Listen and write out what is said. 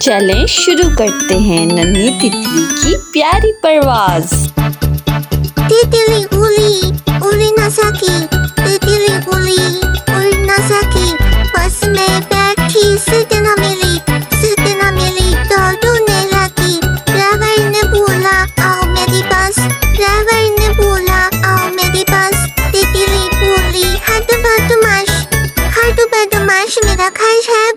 चलें शुरू करते हैं नन्ही तितली की प्यारी परवाज। तितली उड़ी उड़ी ना सकी, तितली उड़ी उड़ी ना सकी, बस में बैठी सीट न मिली दौड़ने लगी। ड्राइवर ने बोला आओ मेरी बस, ड्राइवर ने बोला आओ मेरी बस। तितली बोली हट बदमाश मेरा ख्वाहिश है